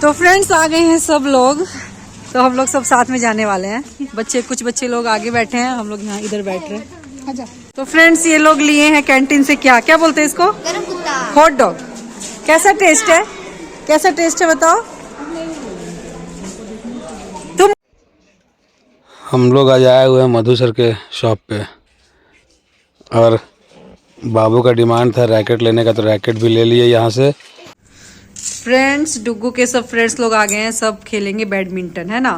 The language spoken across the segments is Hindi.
तो फ्रेंड्स आ गए हैं सब लोग, तो हम लोग सब साथ में जाने वाले हैं। कुछ बच्चे लोग आगे बैठे हैं, हम लोग यहाँ इधर बैठ रहे हैं। तो फ्रेंड्स ये लोग लिए हैं कैंटीन से क्या क्या बोलते हैं इसको, हॉट डॉग। कैसा टेस्ट है, कैसा टेस्ट है बताओ तुम। हम लोग आज आए हुए हैं मधु सर के शॉप पे, और बाबू का डिमांड था रैकेट लेने का, तो रैकेट भी ले लिए यहाँ से। फ्रेंड्स डुग्गू के सब फ्रेंड्स लोग आ गए हैं, सब खेलेंगे बैडमिंटन, है ना।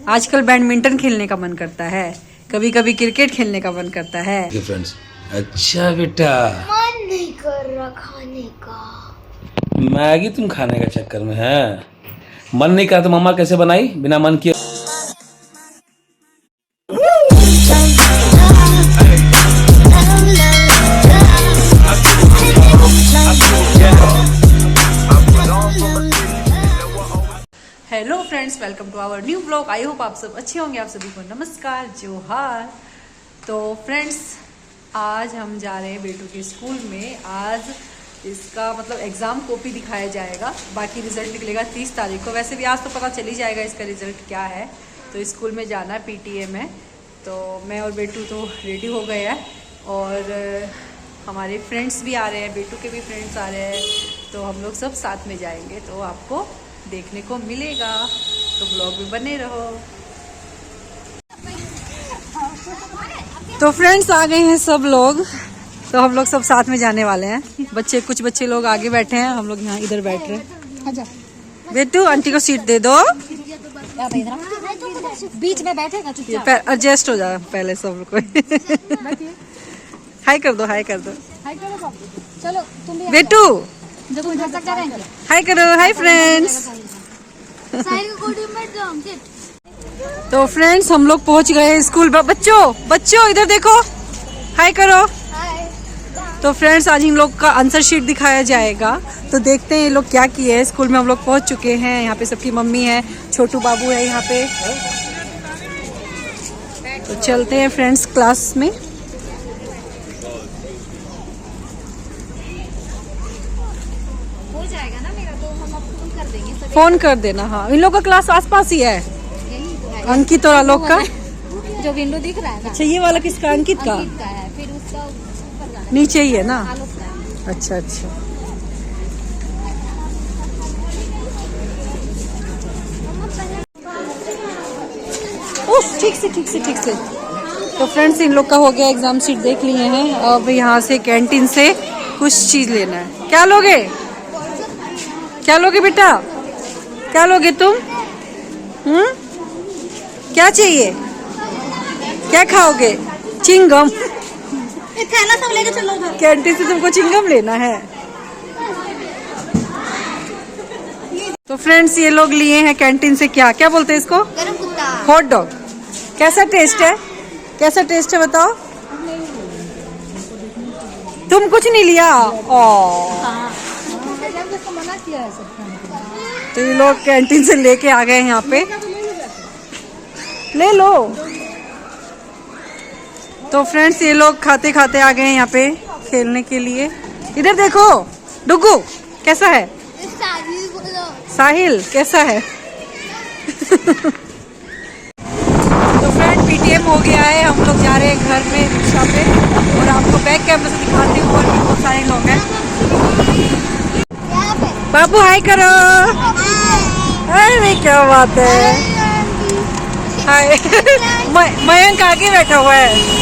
आजकल बैडमिंटन खेलने का मन करता है, कभी कभी क्रिकेट खेलने का मन करता है। फ्रेंड्स अच्छा बेटा, मन नहीं कर रहा खाने का। मैगी तुम खाने का चक्कर में है, मन नहीं करा तो मम्मा कैसे बनाई बिना मन किए। Hello friends, welcome to our new blog. I hope आप सब अच्छे होंगे। आप सभी को नमस्कार, जोहार। तो फ्रेंड्स आज हम जा रहे हैं बेटू के स्कूल में। आज इसका मतलब एग्ज़ाम कॉपी दिखाया जाएगा, बाकी रिजल्ट निकलेगा 30 तारीख को। वैसे भी आज तो पता चल ही जाएगा इसका रिजल्ट क्या है। तो स्कूल में जाना है पीटीए में। तो मैं और बेटू तो रेडी हो गए हैं, और हमारे फ्रेंड्स भी आ रहे हैं, बेटू के भी फ्रेंड्स आ रहे हैं। तो हम लोग सब साथ में जाएंगे, तो आपको देखने को मिलेगा, तो ब्लॉग में बने रहो। तो फ्रेंड्स आ गए हैं सब लोग, तो हम लोग सब साथ में जाने वाले हैं। कुछ बच्चे लोग आगे बैठे हैं, हम लोग यहाँ इधर बैठ रहे हैं। बेटू आंटी को सीट दे दो, बीच में बैठेगा चुपचाप। एडजस्ट हो जा पहले सब कोई। हाय कर दो, हाय कर दो। चलो तुम भी बेटू जब उधर तक जाएंगे। हाय करो, हाय फ्रेंड्स। तो फ्रेंड्स हम लोग पहुंच गए स्कूल। बच्चों इधर देखो, हाय करो। तो फ्रेंड्स आज इन लोग का आंसर शीट दिखाया जाएगा, तो देखते हैं ये लोग क्या किए हैं। स्कूल में हम लोग पहुंच चुके हैं, यहाँ पे सबकी मम्मी है, छोटू बाबू है यहाँ पे। तो चलते हैं फ्रेंड्स क्लास में। हो जाएगा ना मेरा, तो हम अब फोन कर देंगे सभी। फोन कर देना। हाँ इन लोग का क्लास आसपास ही है, अंकित और आलोक का। जो विंडो दिख रहा है ना, अच्छा ये वाला किसका, अंकित का? अंकित का है, फिर उसका ऊपर जाना है। नीचे ही है ना। आलोक का है। अच्छा अच्छा। उस ठीक से। तो फ्रेंड्स इन लोग का हो गया एग्जाम शीट, देख लिए हैं। अब यहाँ से कैंटीन से कुछ चीज लेना है। क्या लोगे बेटा, क्या लोगे तुम? क्या चाहिए, क्या खाओगे? चिंगम। थैला सब लेके चलो उधर। कैंटीन से तुमको चिंगम लेना है। तो फ्रेंड्स ये लोग लिए हैं कैंटीन से क्या क्या बोलते हैं इसको, गरम कुत्ता। Hot dog. कैसा टेस्ट है, कैसा टेस्ट है बताओ तुम। कुछ नहीं लिया। मना किया है सब। तो ये लोग कैंटीन से लेके आ गए हैं यहाँ पे, ले लो। तो फ्रेंड्स ये लोग खाते खाते आ गए हैं यहाँ पे खेलने के लिए। इधर देखो डुग्गू कैसा है, साहिल कैसा है। तो फ्रेंड पीटीएम हो गया है, हम लोग जा रहे हैं घर में रिक्शा पे, और आपको बैक कैमरे से दिखाते हैं। और भी बहुत सारे लोग हैं। बाबू हाय करो। अरे क्या बात है, हाय। मयंक आगे बैठा हुआ है।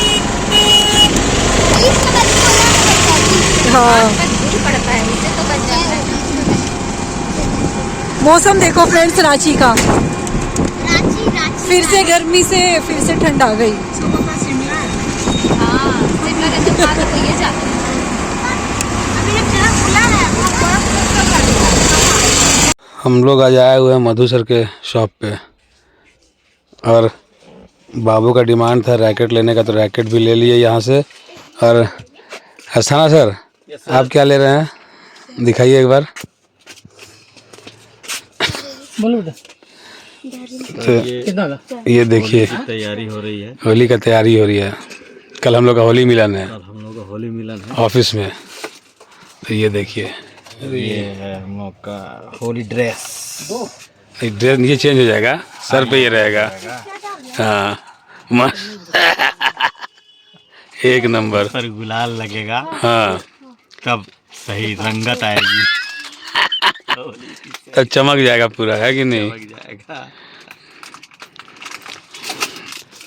हाँ मौसम देखो फ्रेंड्स रांची का, फिर से गर्मी से फिर से ठंड आ गई। हम लोग आज आए हुए हैं मधु सर के शॉप पे, और बाबू का डिमांड था रैकेट लेने का, तो रैकेट भी ले लिए यहाँ से। और हसाना सर, आप क्या ले रहे हैं, दिखाइए एक बार। बोलो तो ये देखिए तैयारी हो रही है, होली का तैयारी हो रही है। कल हम लोग का होली मिलन है, हम लोग का होली मिलन है ऑफिस में। तो ये देखिए, ये है हम लोग का होली ड्रेस। ड्रेस नीचे चेंज हो जाएगा, सर पे ये रहेगा। हाँ मस्त एक नंबर। पर गुलाल लगेगा हाँ तब सही रंगत आएगी, तब चमक जाएगा पूरा, है कि नहीं? लग जाएगा।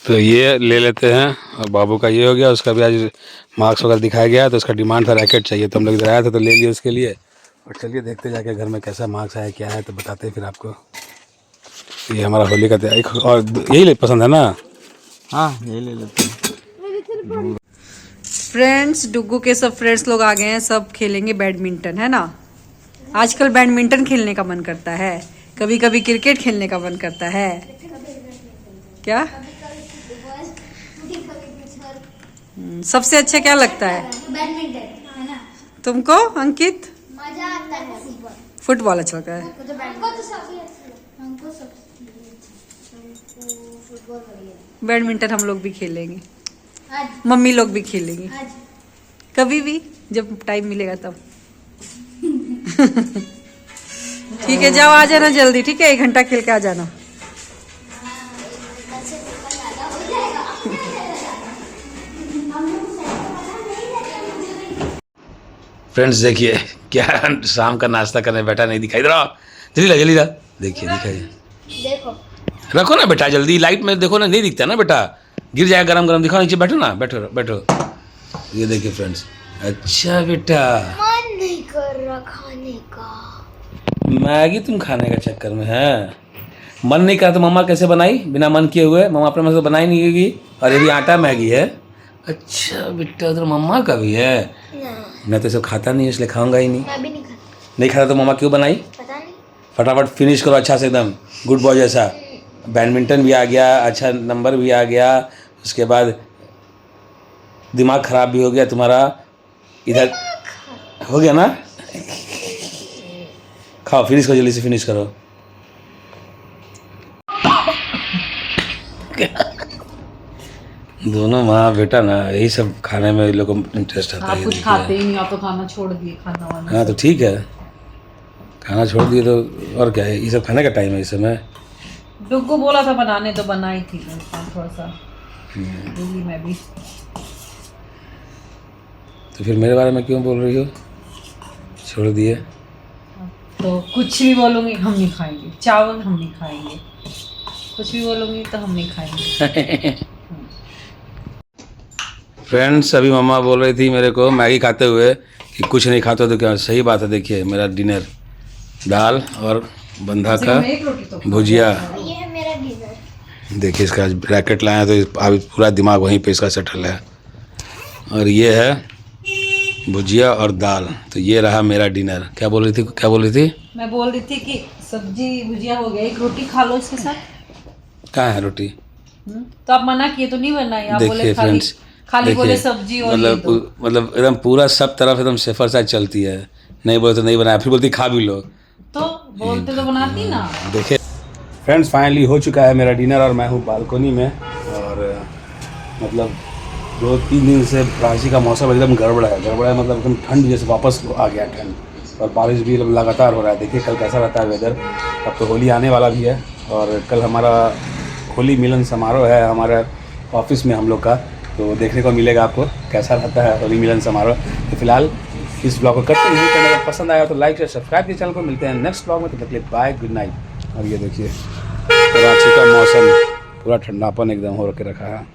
तो ये ले लेते हैं। और बाबू का ये हो गया, उसका भी आज मार्क्स वगैरह दिखाया गया, तो उसका डिमांड था रैकेट चाहिए, तो हम लोग इधर आए थे तो ले लिए उसके लिए। और चलिए देखते जाके घर में कैसा मार्क्स आया क्या है, तो बताते हैं फिर आपको। ये हमारा होली का तैयारी, और यही पसंद है ना? हाँ ये ले लेते हैं। फ्रेंड्स, डुग्गू के सब फ्रेंड्स लोग आ गए हैं, सब खेलेंगे बैडमिंटन, है ना? आजकल बैडमिंटन खेलने का मन करता है, कभी कभी क्रिकेट खेलने का मन करता है। क्या सबसे अच्छा क्या लगता है बैडमिंटन है ना। तुमको अंकित? मजा आता है फुटबॉल। फुटबॉल अच्छा लगता है। हमको तो सभी हमको फुटबॉल बढ़िया। बैडमिंटन हम लोग भी खेलेंगे, आज मम्मी लोग भी खेलेंगी, आज कभी भी जब टाइम मिलेगा तब। ठीक है, जाओ आ जाना जल्दी, ठीक है? 1 घंटा खेल के आ जाना। फ्रेंड्स देखिए क्या शाम का नाश्ता करने बैठा, नहीं दिखाई दे रहा, जल्दी ला देखिए, दिखाइए, देखो रखो ना बेटा जल्दी, लाइट में देखो ना, नहीं दिखता ना बेटा, गिर जाएगा, गरम गरम दिखाओ, नीचे बैठो ना, बैठो। ये देखिए फ्रेंड्स, अच्छा बेटा मन नहीं कर रहा खाने का। मैगी तुम खाने का चक्कर में है, मन नहीं करा तो मम्मा कैसे बनाई बिना मन किए हुए? मम्मा अपने मन से बनाई नहीं होगी, और ये भी आटा मैगी है। अच्छा बेटा, उधर मम्मा का भी है। मैं तो सब खाता नहीं, इसलिए खाऊंगा ही नहीं। मैं भी नहीं खाता। नहीं खाता तो मम्मा क्यों बनाई? पता नहीं। फटाफट फिनिश करो अच्छा से, एकदम गुड बॉय जैसा। बैडमिंटन भी आ गया, अच्छा नंबर भी आ गया, उसके बाद दिमाग खराब भी हो गया तुम्हारा, इधर हो गया ना? खाओ, फिनिश करो, जल्दी से फिनिश करो। दोनों माँ बेटा ना यही सब खाने में इन लोगों को इंटरेस्ट आता है। आप कुछ खाते ही नहीं, आप तो खाना छोड़ दिए, खाना वाना। हाँ तो ठीक है, खाना छोड़ दिए तो और क्या है, ये सब खाने का टाइम है इस समय। डुग्गू बोला था बनाने, तो बनाई थी थोड़ा सा, बोली मैं भी। तो फिर मेरे बारे में क्यों बोल रही हो, छोड़ दिए? तो कुछ भी बोलूँगी हम नहीं खाएंगे, चावल हम नहीं खाएंगे, कुछ भी बोलूँगी तो हम नहीं खाएंगे। फ्रेंड्स, अभी मम्मा बोल रही थी मेरे को मैगी खाते हुए कि कुछ नहीं खाता तो क्या, सही बात है। देखिए मेरा डिनर, दाल और बंधा का भुजिया। ये है मेरा डिनर। देखिए इसका रैकेट लाया तो अभी पूरा दिमाग वहीं पे इसका सेटल है। और ये है भुजिया और दाल, तो ये रहा मेरा डिनर। क्या बोल रही थी? मैं बोल रही थी कि सब्जी भुजिया हो गया, एक रोटी खा लो इसके साथ। कहाँ है रोटी? तो आप मना किए तो नहीं बनाई, आप बोले देखिए फ्रेंड्स, खाली बोले सब्जी और ये दो। मतलब एकदम पूरा सब तरफ एकदम सेफर साइड चलती है, नहीं बोले तो नहीं बनाया, फिर बोलती खा भी लो, तो बोलते तो बनाती ना। देखिए फ्रेंड्स, फाइनली हो चुका है मेरा डिनर और मैं हूँ बालकोनी में। और मतलब 2-3 दिन से रांची का मौसम एकदम गड़बड़ा है, मतलब एकदम ठंड जैसे वापस आ गया ठंड, और बारिश भी लगातार हो रहा है। देखिए कल कैसा रहता है वेदर। अब तो होली आने वाला भी है, और कल हमारा होली मिलन समारोह है हमारे ऑफिस में हम लोग का, तो देखने को मिलेगा आपको कैसा रहता है होली मिलन समारोह। तो फिलहाल इस ब्लॉग को करते हैं, अगर पसंद आया तो लाइक और सब्सक्राइब के चैनल को। मिलते हैं नेक्स्ट ब्लॉग में, तो तक के लिए बाय, गुड नाइट। और ये देखिए रांची का मौसम पूरा ठंडापन एकदम हो के रखा है।